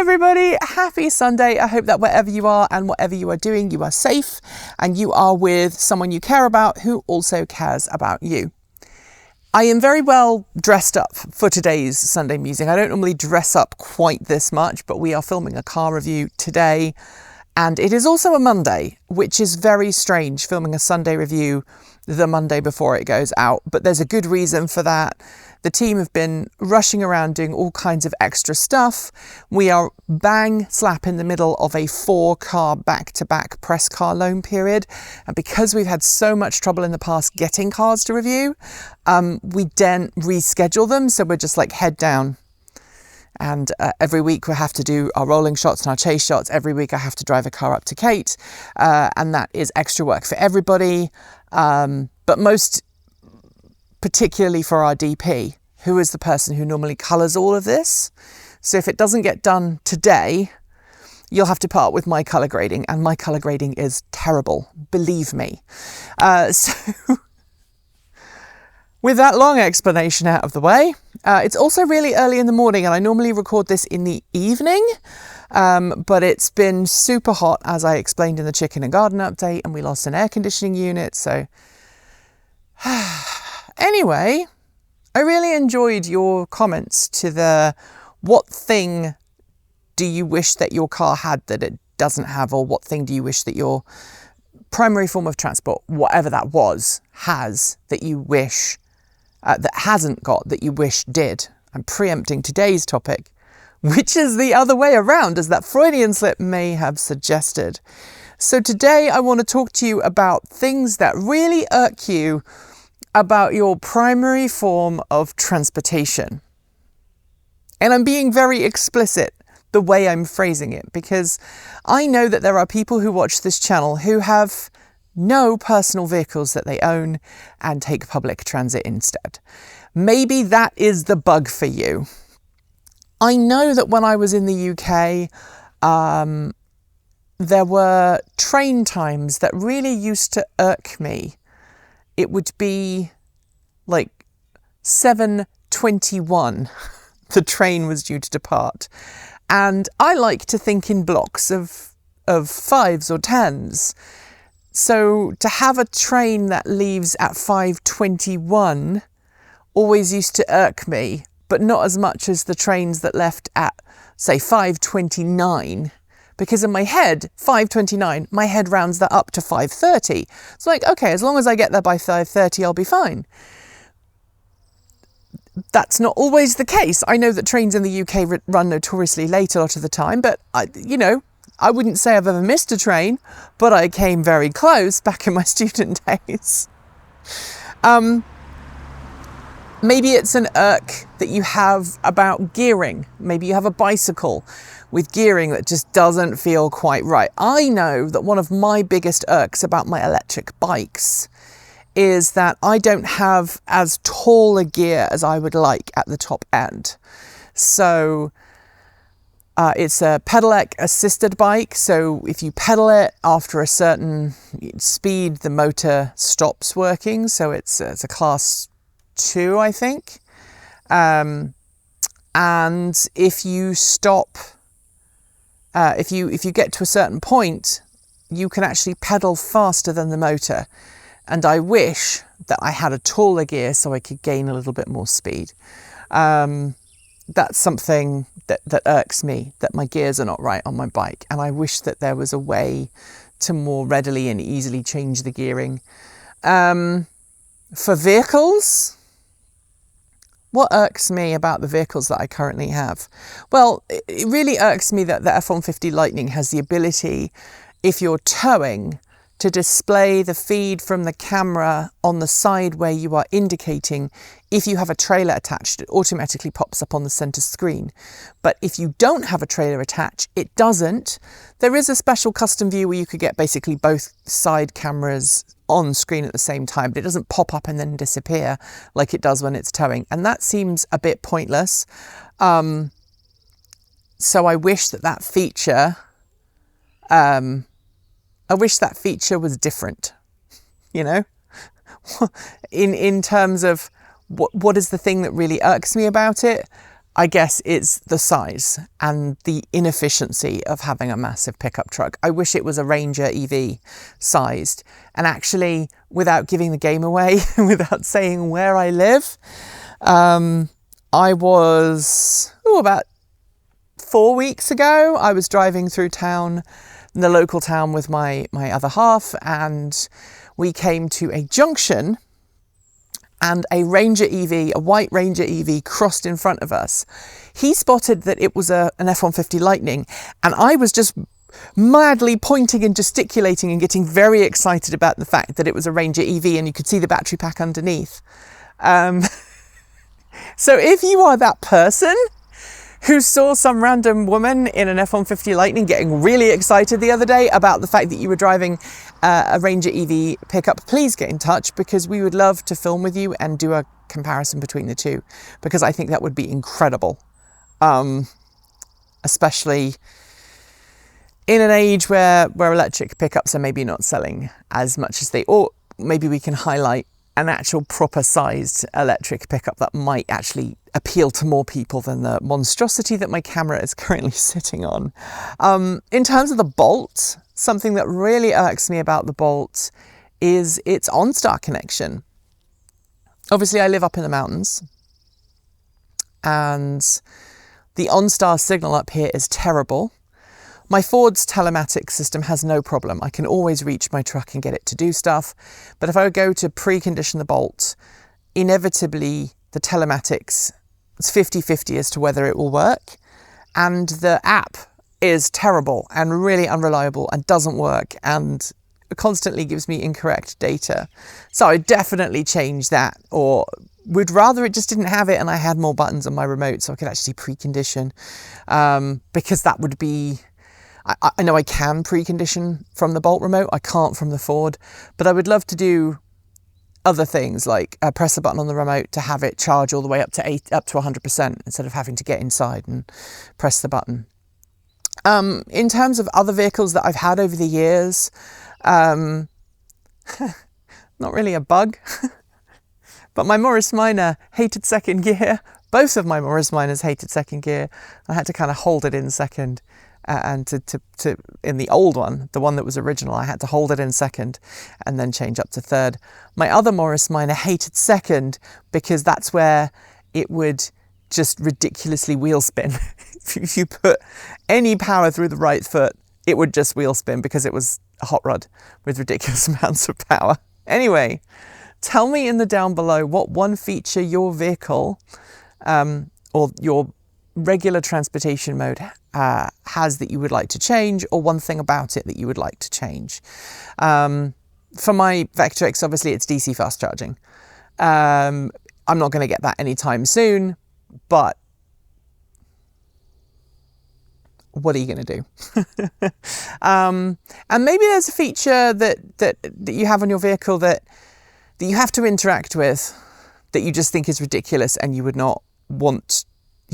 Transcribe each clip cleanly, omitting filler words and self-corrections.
everybody, happy Sunday. I hope that wherever you are and whatever you are doing, you are safe and you are with someone you care about who also cares about you. I am very well dressed up for today's Sunday Musing. I don't normally dress up quite this much, but we are filming a car review today. And it is also a Monday, which is very strange, filming a Sunday review the Monday before it goes out. But there's a good reason for that. The team have been rushing around doing all kinds of extra stuff. We are bang slap in the middle of a 4-car back-to-back press car loan period. And because we've had so much trouble in the past getting cars to review, we didn't reschedule them. So we're just like head down. And every week we have to do our rolling shots and our chase shots. Every week I have to drive a car up to Kate. And that is extra work for everybody. But most particularly for our DP, who is the person who normally colours all of this. So if it doesn't get done today, you'll have to part with my colour grading. And my colour grading is terrible, believe me. So with that long explanation out of the way, it's also really early in the morning and I normally record this in the evening, but it's been super hot as I explained in the chicken and garden update and we lost an air conditioning unit. So anyway, I really enjoyed your comments to the what thing do you wish that your car had that it doesn't have, or what thing do you wish that your primary form of transport, whatever that was, has that you wish that hasn't got that you wish did. I'm preempting today's topic, which is the other way around, as that Freudian slip may have suggested. So today I want to talk to you about things that really irk you about your primary form of transportation. And I'm being very explicit the way I'm phrasing it, because I know that there are people who watch this channel who have no personal vehicles that they own and take public transit instead. Maybe that is the bug for you. I know that when I was in the UK, there were train times that really used to irk me. It would be like 7:21, the train was due to depart. And I like to think in blocks of 5s or 10s. So to have a train that leaves at 5:21 always used to irk me, but not as much as the trains that left at, say, 5:29. Because in my head, 5:29, my head rounds that up to 5:30. It's like, okay, as long as I get there by 5:30, I'll be fine. That's not always the case. I know that trains in the UK run notoriously late a lot of the time, but I wouldn't say I've ever missed a train, but I came very close back in my student days. Maybe it's an irk that you have about gearing. Maybe you have a bicycle with gearing that just doesn't feel quite right. I know that one of my biggest irks about my electric bikes is that I don't have as tall a gear as I would like at the top end. So it's a pedelec assisted bike. So if you pedal it after a certain speed, the motor stops working. So it's a class 2, I think. And if you stop, if you get to a certain point, you can actually pedal faster than the motor. And I wish that I had a taller gear so I could gain a little bit more speed. That's something that irks me, that my gears are not right on my bike. And I wish that there was a way to more readily and easily change the gearing. For vehicles, what irks me about the vehicles that I currently have? Well, it really irks me that the F-150 Lightning has the ability, if you're towing, to display the feed from the camera on the side where you are indicating. If you have a trailer attached, it automatically pops up on the center screen. But if you don't have a trailer attached, it doesn't. There is a special custom view where you could get basically both side cameras on screen at the same time, but it doesn't pop up and then disappear like it does when it's towing. And that seems a bit pointless. So I wish that feature, was different, in terms of what is the thing that really irks me about it. I guess it's the size and the inefficiency of having a massive pickup truck. I wish it was a Ranger EV sized. And actually, without giving the game away, without saying where I live, I was, about 4 weeks ago, I was driving through town, the local town with my other half, and we came to a junction and a Ranger EV, a white Ranger EV, crossed in front of us. He spotted that it was an F-150 Lightning, and I was just madly pointing and gesticulating and getting very excited about the fact that it was a Ranger EV, and you could see the battery pack underneath. So if you are that person who saw some random woman in an F-150 Lightning getting really excited the other day about the fact that you were driving a Ranger EV pickup, please get in touch, because we would love to film with you and do a comparison between the two, because I think that would be incredible. Especially in an age where electric pickups are maybe not selling as much as they ought. Maybe we can highlight an actual proper sized electric pickup that might actually appeal to more people than the monstrosity that my camera is currently sitting on. In terms of the Bolt, something that really irks me about the Bolt is its OnStar connection. Obviously, I live up in the mountains, and the OnStar signal up here is terrible. My Ford's telematics system has no problem. I can always reach my truck and get it to do stuff. But if I go to precondition the Bolt, inevitably the telematics, it's 50-50 as to whether it will work. And the app is terrible and really unreliable and doesn't work and constantly gives me incorrect data. So I definitely change that, or would rather it just didn't have it and I had more buttons on my remote so I could actually precondition, because that would be... I know I can precondition from the Bolt remote, I can't from the Ford, but I would love to do other things like press a button on the remote to have it charge all the way up to 100% instead of having to get inside and press the button. In terms of other vehicles that I've had over the years, not really a bug, but my Morris Minor hated second gear. Both of my Morris Minors hated second gear. I had to kind of hold it in second. And to in the old one, the one that was original, I had to hold it in second and then change up to third. My other Morris Minor hated second because that's where it would just ridiculously wheel spin. If you put any power through the right foot, it would just wheel spin because it was a hot rod with ridiculous amounts of power. Anyway, tell me in the down below what one feature your vehicle or your regular transportation mode has that you would like to change, or one thing about it that you would like to change. For my Vectrix, obviously it's DC fast charging. I'm not going to get that anytime soon, but what are you going to do? And maybe there's a feature that you have on your vehicle that you have to interact with that you just think is ridiculous and you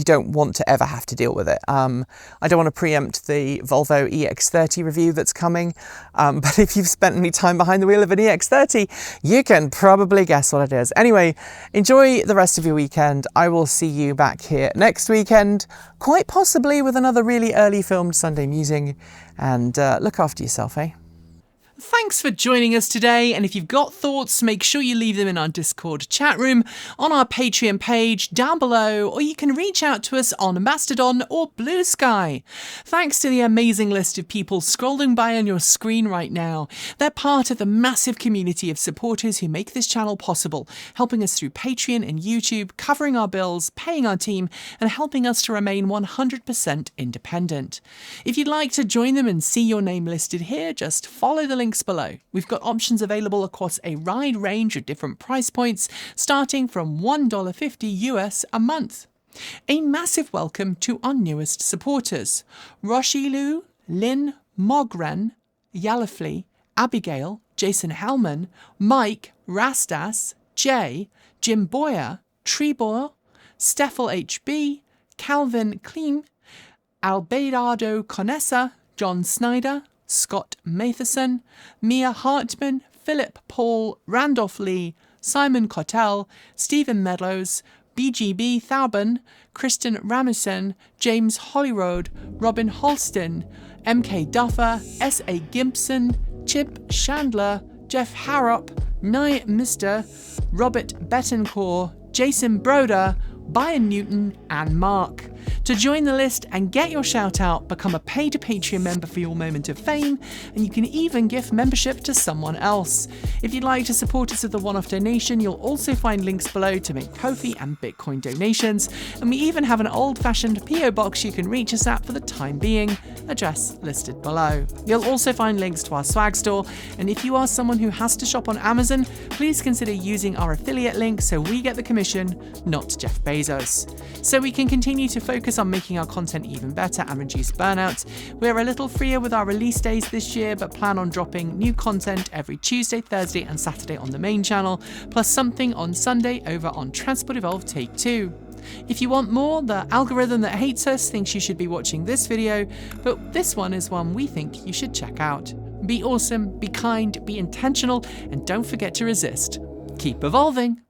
don't want to ever have to deal with it. I don't want to preempt the Volvo EX30 review that's coming, but if you've spent any time behind the wheel of an EX30, you can probably guess what it is. Anyway, enjoy the rest of your weekend. I will see you back here next weekend, quite possibly with another really early filmed Sunday musing, and look after yourself, eh? Thanks for joining us today, and if you've got thoughts, make sure you leave them in our Discord chat room, on our Patreon page down below, or you can reach out to us on Mastodon or Blue Sky. Thanks to the amazing list of people scrolling by on your screen right now. They're part of the massive community of supporters who make this channel possible, helping us through Patreon and YouTube, covering our bills, paying our team, and helping us to remain 100% independent. If you'd like to join them and see your name listed here, just follow the links below. We've got options available across a wide range of different price points, starting from $1.50 US a month. A massive welcome to our newest supporters: Roshilu, Lynn, Mogren, Yalafli, Abigail, Jason Hellman, Mike, Rastas, Jay, Jim Boyer, Trebor, Steffel HB, Calvin Kleem, Albedardo Conessa, John Snyder, Scott Matheson, Mia Hartman, Philip Paul, Randolph Lee, Simon Cotell, Stephen Meadows, BGB Thauben, Kristen Ramusen, James Hollyroad, Robin Holston, MK Duffer, S.A. Gimpson, Chip Chandler, Jeff Harrop, Nye Mister, Robert Betancourt, Jason Broder, Byron Newton, and Mark. To join the list and get your shout out, become a paid Patreon member for your moment of fame, and you can even gift membership to someone else. If you'd like to support us with a one-off donation, you'll also find links below to make Ko-fi and Bitcoin donations, and we even have an old-fashioned PO box you can reach us at for the time being, address listed below. You'll also find links to our swag store, and if you are someone who has to shop on Amazon, please consider using our affiliate link so we get the commission, not Jeff Bezos. So we can continue to focus on making our content even better and reduce burnout. We're a little freer with our release days this year, but plan on dropping new content every Tuesday, Thursday and Saturday on the main channel, plus something on Sunday over on Transport Evolved Take 2. If you want more, the algorithm that hates us thinks you should be watching this video, but this one is one we think you should check out. Be awesome, be kind, be intentional, and don't forget to resist. Keep evolving!